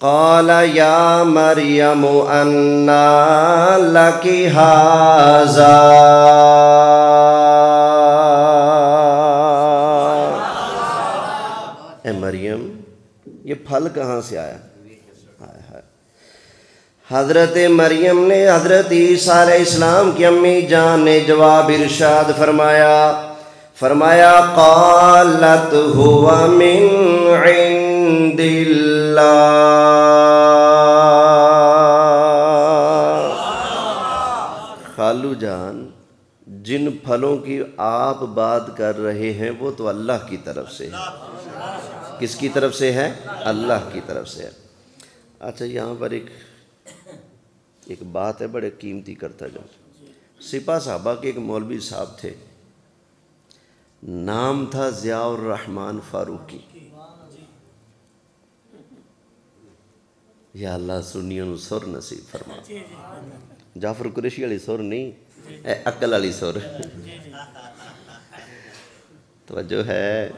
قال یا مریم انا لکی ھذا، اے مریم یہ پھل کہاں سے آیا؟ حضرت مریم نے حضرت عیسیٰ علیہ السلام کی امی جان نے جواب ارشاد فرمایا قالت هو من عند اللہ، خالو جان جن پھلوں کی آپ بات کر رہے ہیں وہ تو اللہ کی طرف سے ہے۔ کس کی طرف سے ہے؟ اللہ کی طرف سے ہے۔ اچھا یہاں پر ایک بات ہے بڑے قیمتی کرتا جاؤں۔ سپاہ صحابہ کے ایک مولوی صاحب تھے، نام تھا ضیاء الرحمن فاروقی۔ یا اللہ سنیوں نو سر نصیب فرما، جعفر قریشی والی سر نہیں، اے عقل والی سر، توجہ ہے۔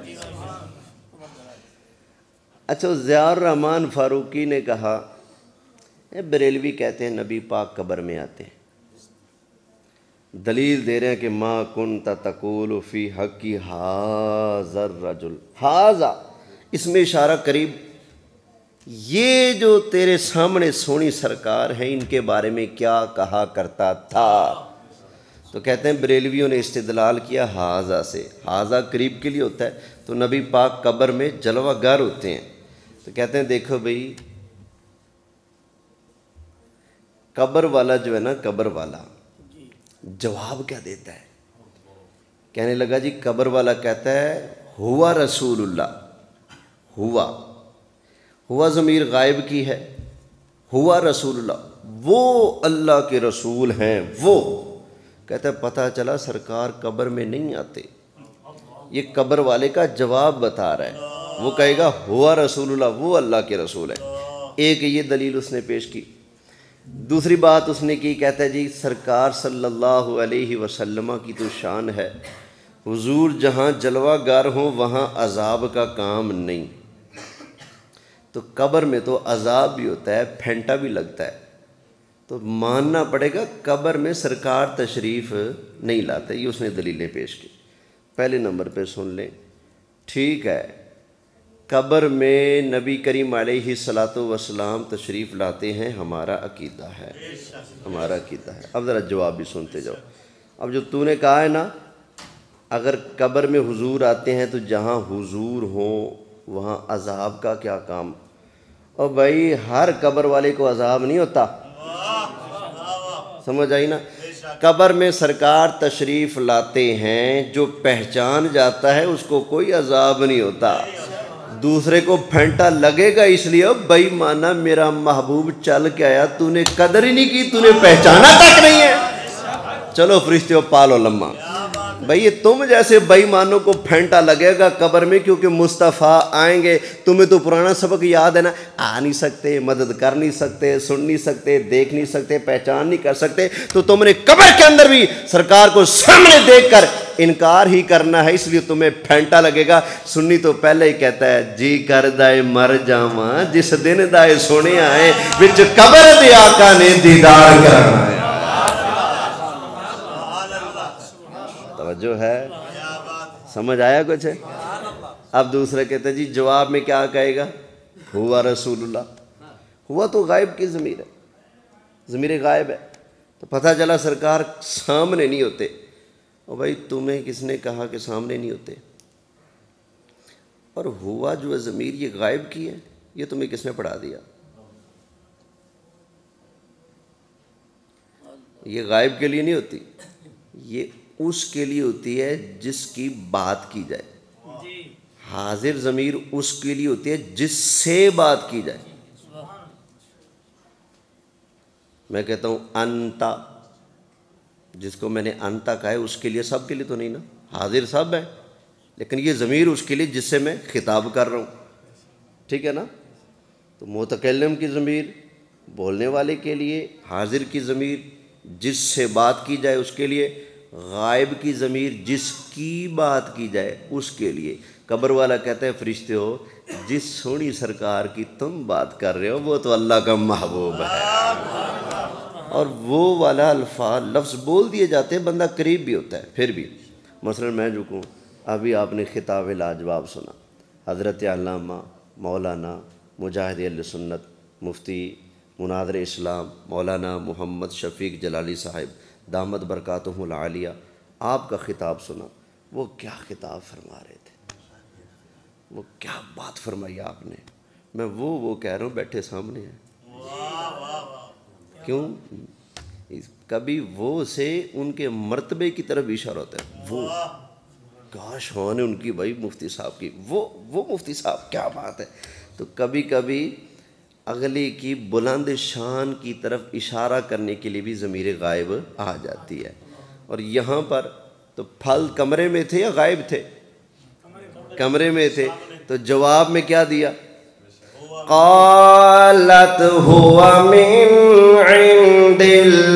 اچھا ضیاء الرحمن فاروقی نے کہا بریلوی کہتے ہیں نبی پاک قبر میں آتے ہیں، دلیل دے رہے ہیں کہ ما کنت تقول فی حق ھذا الرجل، ھذا اس میں اشارہ قریب، یہ جو تیرے سامنے سونی سرکار ہیں ان کے بارے میں کیا کہا کرتا تھا؟ تو کہتے ہیں بریلویوں نے استدلال کیا ھذا سے، ھذا قریب کے لیے ہوتا ہے، تو نبی پاک قبر میں جلوہ گر ہوتے ہیں، تو کہتے ہیں دیکھو بھئی قبر والا جو ہے نا، قبر والا جواب کیا دیتا ہے؟ کہنے لگا جی قبر والا کہتا ہے ہوا رسول اللہ، ہوا ضمیر غائب کی ہے، ہوا رسول اللہ وہ اللہ کے رسول ہیں، وہ کہتا ہے پتہ چلا سرکار قبر میں نہیں آتے، یہ قبر والے کا جواب بتا رہا ہے، وہ کہے گا ہوا رسول اللہ وہ اللہ کے رسول ہیں۔ ایک یہ دلیل اس نے پیش کی۔ دوسری بات اس نے کی، کہتا ہے جی سرکار صلی اللہ علیہ وسلم کی تو شان ہے، حضور جہاں جلوہ گر ہوں وہاں عذاب کا کام نہیں، تو قبر میں تو عذاب بھی ہوتا ہے، پھینٹا بھی لگتا ہے، تو ماننا پڑے گا قبر میں سرکار تشریف نہیں لاتے۔ یہ اس نے دلیلیں پیش کی۔ پہلے نمبر پہ سن لیں، ٹھیک ہے قبر میں نبی کریم علیہ الصلاۃ والسلام تشریف لاتے ہیں، ہمارا عقیدہ ہے، ہمارا عقیدہ ہے۔ اب ذرا جواب بھی سنتے جاؤ۔ اب جو تو نے کہا ہے نا اگر قبر میں حضور آتے ہیں تو جہاں حضور ہوں وہاں عذاب کا کیا کام؟ اور بھائی ہر قبر والے کو عذاب نہیں ہوتا، سمجھ آئی نا؟ قبر میں سرکار تشریف لاتے ہیں، جو پہچان جاتا ہے اس کو کوئی عذاب نہیں ہوتا، دوسرے کو پھینٹا لگے گا، اس لیے بھائی مانا میرا محبوب چل کے آیا، تو نے قدر ہی نہیں کی، تو نے پہچانا تک نہیں ہے، چلو فرشتوں پالو لمحہ۔ بھائی یہ تم جیسے بے ایمانوں کو پھینٹا لگے گا قبر میں، کیونکہ مصطفیٰ آئیں گے، تمہیں تو پرانا سبق یاد ہے نا، آ نہیں سکتے، مدد کر نہیں سکتے، سن نہیں سکتے، دیکھ نہیں سکتے، پہچان نہیں کر سکتے، تو تم نے قبر کے اندر بھی سرکار کو سامنے دیکھ کر انکار ہی کرنا ہے، اس لیے تمہیں پھینٹا لگے گا۔ سنی تو پہلے ہی کہتا ہے جی کر دائے مر جاواں جس دن دائے سونے آئے، وچ قبر دے آقا نے دیدار کرنا ہے۔ جو ہے سمجھ آیا کچھ ہے؟ اب دوسرے کہتے ہیں جی جواب میں کیا کہے گا؟ ہوا رسول اللہ، ہوا تو غائب کی ضمیر ہے، ضمیر غائب ہے، تو پتہ چلا سرکار سامنے نہیں ہوتے۔ اور بھائی تمہیں کس نے کہا کہ سامنے نہیں ہوتے؟ اور ہوا جو ہے ضمیر یہ غائب کی ہے، یہ تمہیں کس نے پڑھا دیا؟ یہ غائب کے لیے نہیں ہوتی، یہ اس کے لیے ہوتی ہے جس کی بات کی جائے، حاضر ضمیر اس کے لیے ہوتی ہے جس سے بات کی جائے۔ میں کہتا ہوں انتا، جس کو میں نے انتا کہا ہے اس کے لیے، سب کے لیے تو نہیں نا، حاضر سب ہے، لیکن یہ ضمیر اس کے لیے جس سے میں خطاب کر رہا ہوں، ٹھیک ہے نا؟ تو متکلم کی ضمیر بولنے والے کے لیے، حاضر کی ضمیر جس سے بات کی جائے اس کے لیے، غائب کی ضمیر جس کی بات کی جائے اس کے لیے۔ قبر والا کہتا ہے فرشتے ہو جس سونی سرکار کی تم بات کر رہے ہو وہ تو اللہ کا محبوب ہے، اور وہ والا لفظ بول دیے جاتے ہیں، بندہ قریب بھی ہوتا ہے پھر بھی۔ مثلا میں جو کہوں، ابھی آپ نے خطاب لاجواب سنا، حضرت علامہ مولانا مجاہد اہل سنت مفتی مناظر اسلام مولانا محمد شفیق جلالی صاحب دامت برکاتہم العالیہ، آپ کا خطاب سنا، وہ کیا خطاب فرما رہے تھے، وہ کیا بات فرمائی آپ نے، میں وہ کہہ رہا ہوں بیٹھے سامنے ہیں۔ کیوں؟ کبھی وہ سے ان کے مرتبے کی طرف اشارہ ہوتا ہے، وہ کاش ہونے ان کی بھائی مفتی صاحب کی، وہ مفتی صاحب کیا بات ہے، تو کبھی کبھی اگلے کی بلند شان کی طرف اشارہ کرنے کے لیے بھی ضمیر غائب آ جاتی ہے۔ اور یہاں پر تو پھل کمرے میں تھے یا غائب تھے؟ کمرے میں تھے، تو جواب میں کیا دیا؟ قالت هو من عند اللہ،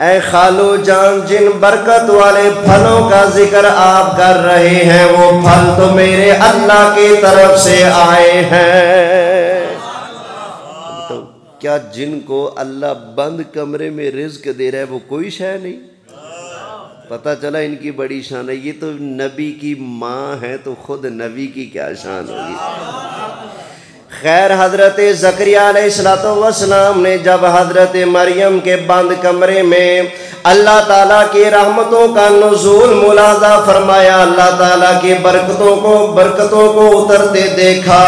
اے خالو جان، جن برکت والے پھلوں کا ذکر آپ کر رہے ہیں وہ پھل تو میرے اللہ کی طرف سے آئے ہیں۔ تو کیا جن کو اللہ بند کمرے میں رزق دے رہا ہے وہ کوئی شے نہیں؟ پتہ چلا ان کی بڑی شان ہے، یہ تو نبی کی ماں ہے تو خود نبی کی کیا شان ہوگی۔ خیر، حضرت زکریا علیہ السلام نے جب حضرت مریم کے بند کمرے میں اللہ تعالیٰ کی رحمتوں کا نزول ملاحظہ فرمایا، اللہ تعالیٰ کی برکتوں کو اترتے دیکھا،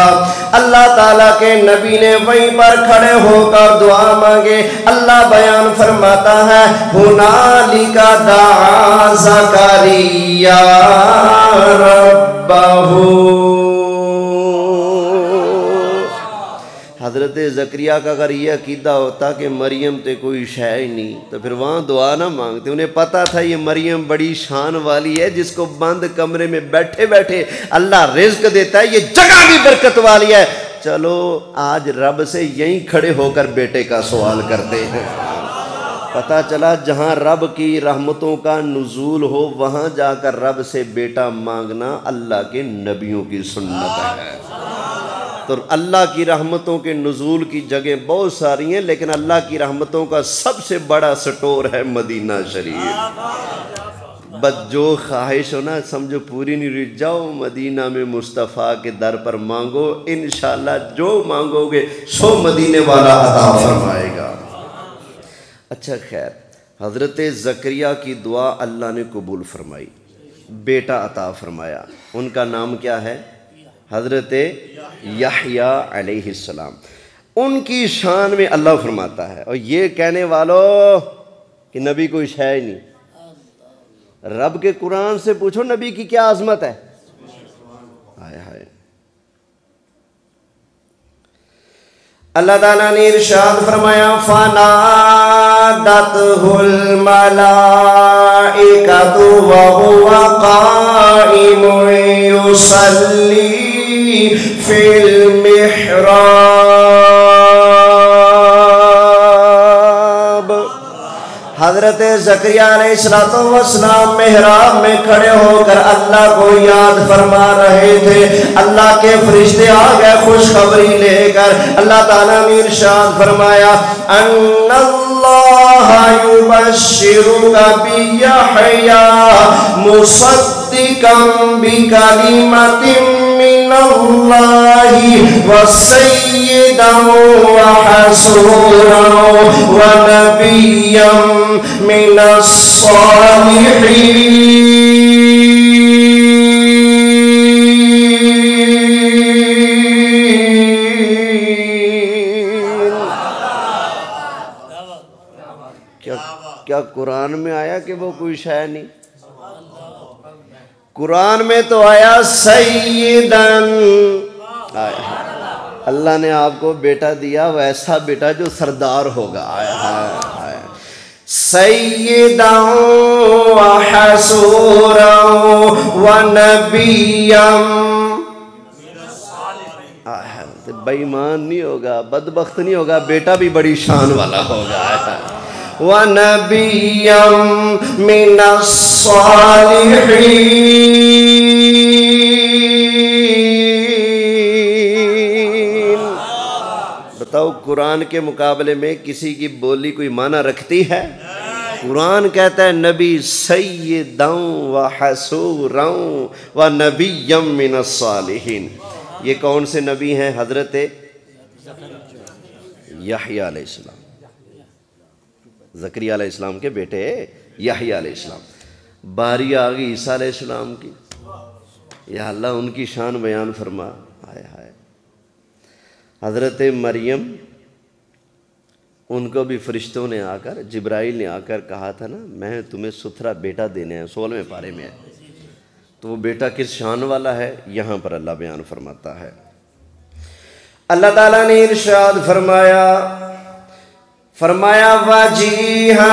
اللہ تعالیٰ کے نبی نے وہیں پر کھڑے ہو کر دعا مانگے۔ اللہ بیان فرماتا ہے، ہنالک دعا زکریا ربہ۔ حضرت زکریا کا اگر یہ عقیدہ ہوتا کہ مریم تے کوئی شے ہی نہیں تو پھر وہاں دعا نہ مانگتے، انہیں پتا تھا یہ مریم بڑی شان والی ہے، جس کو بند کمرے میں بیٹھے بیٹھے اللہ رزق دیتا ہے، یہ جگہ بھی برکت والی ہے، چلو آج رب سے یہیں کھڑے ہو کر بیٹے کا سوال کرتے ہیں۔ پتہ چلا جہاں رب کی رحمتوں کا نزول ہو وہاں جا کر رب سے بیٹا مانگنا اللہ کے نبیوں کی سنت ہے۔ تو اللہ کی رحمتوں کے نزول کی جگہ بہت ساری ہیں، لیکن اللہ کی رحمتوں کا سب سے بڑا سٹور ہے مدینہ شریف۔ بس جو خواہش ہو نا سمجھو پوری نہیں رہ جاؤ مدینہ میں مصطفیٰ کے در پر مانگو، انشاءاللہ جو مانگو گے سو مدینے والا عطا فرمائے گا۔ اچھا خیر، حضرت زکریا کی دعا اللہ نے قبول فرمائی، بیٹا عطا فرمایا، ان کا نام کیا ہے؟ حضرت یحییٰ علیہ السلام۔ ان کی شان میں اللہ فرماتا ہے، اور یہ کہنے والوں کہ نبی کوئی شے ہی نہیں، رب کے قرآن سے پوچھو نبی کی کیا عظمت ہے۔ ہائے ہائے، اللہ تعالیٰ نے ارشاد فرمایا، فَنَادَتْهُ الْمَلَائِكَةُ وَهُوَ قَائِمٌ يُصَلِّي فِي الْمِحْرَابِ۔ حضرت زکریا علیہ السلام محراب میں کھڑے ہو کر اللہ کو یاد فرما رہے تھے، اللہ کے فرشتے آ گئے خوشخبری لے کر۔ اللہ تعالیٰ نے ارشاد فرمایا، ان اللہ یبشرک بیحییٰ مصدقا بکلمۃ من اللہ وسیدا وحصورا ونبیا من الصالحین۔ کیا قرآن میں آیا کہ وہ کوئی شے نہیں؟ قرآن میں تو آیا سیدن، اللہ نے آپ کو بیٹا دیا، ویسا بیٹا جو سردار ہوگا، سیداً وحسوراً ونبیاً، بے ایمان نہیں ہوگا، بدبخت نہیں ہوگا، بیٹا بھی بڑی شان والا ہوگا۔ وَنَبِيًّا مِّنَ الصَّالِحِينَ۔ بتاؤ قرآن کے مقابلے میں کسی کی بولی کوئی معنی رکھتی ہے؟ قرآن کہتا ہے نبی سیداً و حسوراً و نبیًا من الصالحین۔ یہ کون سے نبی ہیں؟ حضرت یحییٰ علیہ السلام، زکریا علیہ السلام کے بیٹے یحییٰ علیہ السلام۔ باری آ گئی عیسیٰ علیہ السلام کی، یا اللہ ان کی شان بیان فرما۔ ہائے ہائے، حضرت مریم، ان کو بھی فرشتوں نے آ کر، جبرائیل نے آ کر کہا تھا نا میں تمہیں ستھرا بیٹا دینے ہیں، 16ویں پارے میں ہے۔ تو وہ بیٹا کس شان والا ہے یہاں پر اللہ بیان فرماتا ہے۔ اللہ تعالیٰ نے ارشاد فرمایا وَجِيهًا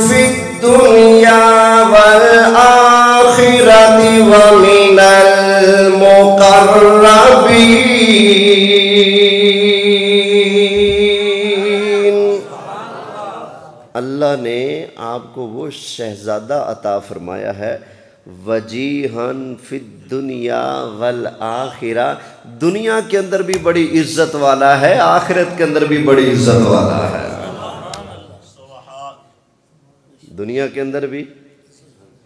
فِي الدُّنْيَا وَالْآخِرَةِ وَمِنَ الْمُقَرَّبِينَ۔ اللہ نے آپ کو وہ شہزادہ عطا فرمایا ہے، وجیہن فی الدنیا والآخرہ، دنیا کے اندر بھی بڑی عزت والا ہے، آخرت کے اندر بھی بڑی عزت والا ہے۔ دنیا کے اندر بھی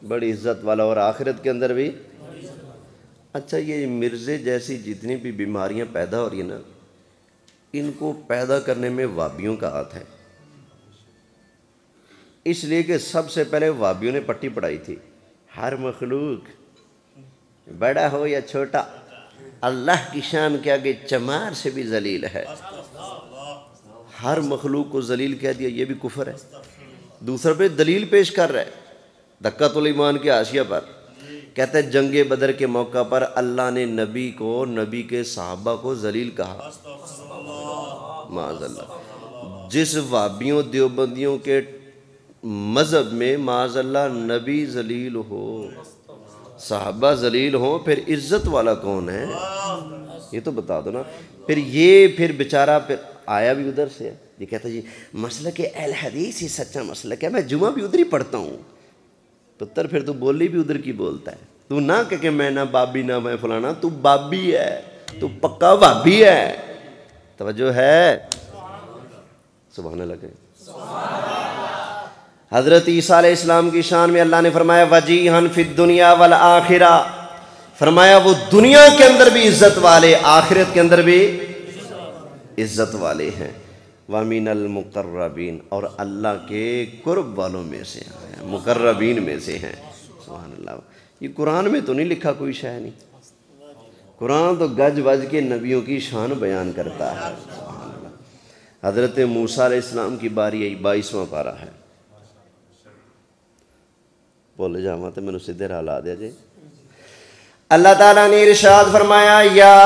بڑی عزت والا اور آخرت کے اندر بھی۔ اچھا، یہ مرزے جیسی جتنی بھی بیماریاں پیدا ہو رہی ہیں نا، ان کو پیدا کرنے میں وہابیوں کا ہاتھ ہے، اس لیے کہ سب سے پہلے وہابیوں نے پٹی پڑھائی تھی، ہر مخلوق بڑا ہو یا چھوٹا اللہ کی شان کے آگے چمار سے بھی ذلیل ہے۔ ہر مخلوق کو ذلیل کہہ دیا، یہ بھی کفر ہے۔ دوسرے پہ دلیل پیش کر رہا ہے دکۃ الایمان کے حاشیہ پر، کہتا ہے جنگ بدر کے موقع پر اللہ نے نبی کو، نبی کے صحابہ کو ذلیل کہا، معاذ اللہ۔ جس وہابیوں دیوبندیوں کے مذہب میں معاذ اللہ نبی ذلیل ہو، صحابہ ذلیل ہوں، پھر عزت والا کون ہے؟ یہ تو بتا دو نا۔ پھر بیچارہ پھر آیا بھی ادھر سے ہے، یہ کہتا ہے جی مسلک اہل حدیث ہی سچا مسلک ہے، میں جمعہ بھی ادھر ہی پڑھتا ہوں۔ پتر پھر تو بولی بھی ادھر کی بولتا ہے، تو نہ کہ میں نہ بابی نہ میں فلانا، تو بابی ہے، تو پکا بابی ہے۔ توجہ ہے؟ سبحان اللہ کہ حضرت عیسیٰ علیہ السلام کی شان میں اللہ نے فرمایا وجیہن فی الدنیا والآخرہ، فرمایا وہ دنیا کے اندر بھی عزت والے، آخرت کے اندر بھی عزت والے ہیں۔ وَمِنَ الْمُقَرَّبِينَ، اور اللہ کے قرب والوں میں سے ہیں، مقربین میں سے ہیں۔ سبحان اللہ، یہ قرآن میں تو نہیں لکھا کوئی شے نہیں، قرآن تو گج وج کے نبیوں کی شان بیان کرتا ہے۔ سبحان اللہ۔ حضرت موسیٰ علیہ السلام کی باری آئی، 22واں پارہ ہے، بولے جاواں تے مینوں سیدھے راہ لا دیا جی۔ اللہ تعالیٰ نے ارشاد فرمایا یا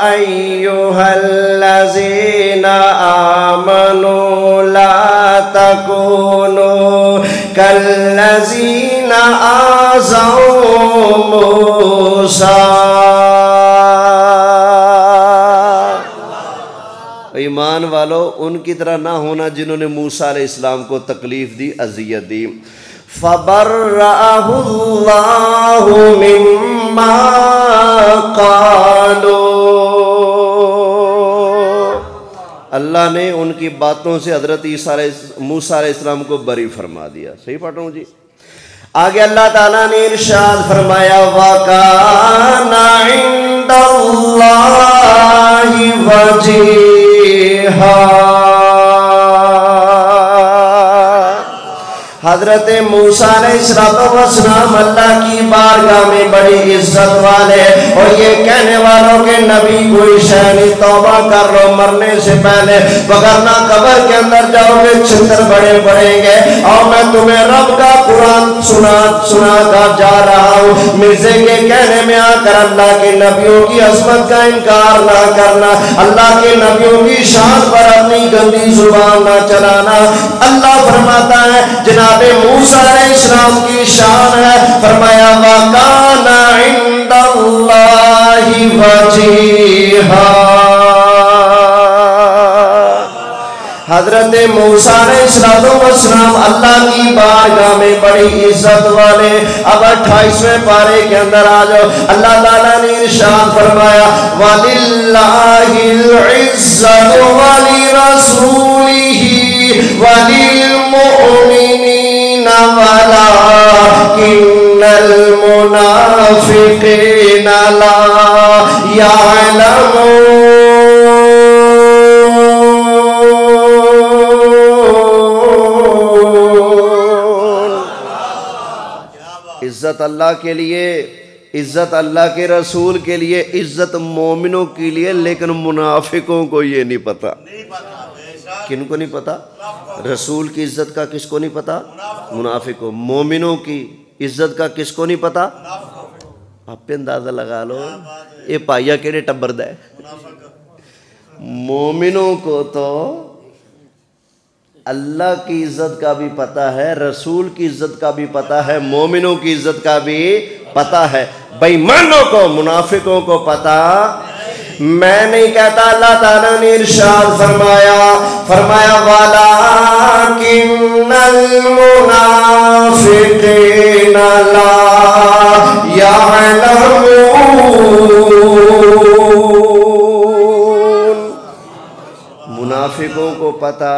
ایھا الذین آمنوا لا تکونوا کالذین آذوا موسیٰ۔ ایمان والو، ان کی طرح نہ ہونا جنہوں نے موسیٰ علیہ السلام کو تکلیف دی، اذیت دی۔ فَبَرَّأَهُ اللَّهُ مِمَّا قَالُوا، اللہ نے ان کی باتوں سے حضرت موسیٰ علیہ السلام کو بری فرما دیا۔ صحیح پڑھ رہا ہوں جی؟ آگے اللہ تعالیٰ نے ارشاد فرمایا وَكَانَ عِندَ اللَّهِ وَجِيهًا، حضرت موسیٰ علیہ السلام اللہ کی بارگاہ میں بڑی عزت والے، اور یہ کہنے والوں کے نبی کوئی شہنی توبہ کر لو مرنے سے پہلے، وگرنہ قبر کے اندر جاؤ گے چھتر بڑے پڑیں گے۔ اور میں تمہیں رب کا قرآن سنا کر جا رہا ہوں، مرزے کے کہنے میں آ کر اللہ کے نبیوں کی عظمت کا انکار نہ کرنا، اللہ کے نبیوں کی شان پر اپنی گندی زبان نہ چلانا۔ اللہ فرماتا ہے جناب موسیٰ علیہ السلام کی شان ہے، فرمایا وَكَانَ عِندَ اللَّهِ وَجِيهًا، حضرت موسیٰ علیہ السلام اللہ کی بارگاہ میں بڑی عزت والے. اب 28ویں پارے کے اندر آ جاؤ. اللہ تعالیٰ نے ارشاد فرمایا وَلِلَّهِ الْعِزَّةُ وَلِرَسُولِهِ وَلِلْمُؤْمِنِينَ وَلَكِنَّ الْمُنَافِقِينَ لَا يَعْلَمُونَ. عزت اللہ کے لیے، عزت اللہ کے رسول کے لیے، عزت مومنوں کے لیے، لیکن منافقوں کو یہ نہیں پتا. کن کو نہیں پتا؟ رسول کی عزت کا کس کو نہیں پتا؟ منافقوں. مومنوں کی عزت کا کس کو نہیں پتا؟ آپ پہ اندازہ لگا لو یہ پائیا کیڑے ٹبر دا ہے. مومنوں کو تو اللہ کی عزت کا بھی پتہ ہے، رسول کی عزت کا بھی پتہ ہے، مومنوں کی عزت کا بھی پتہ ہے. بے ایمانوں کو، منافقوں کو پتہ میں نہیں کہتا. اللہ تعالیٰ نے ارشاد فرمایا وَلَكِنَّ الْمُنَافِقِينَ لَا يَعْلَمُونَ. منافقوں کو پتہ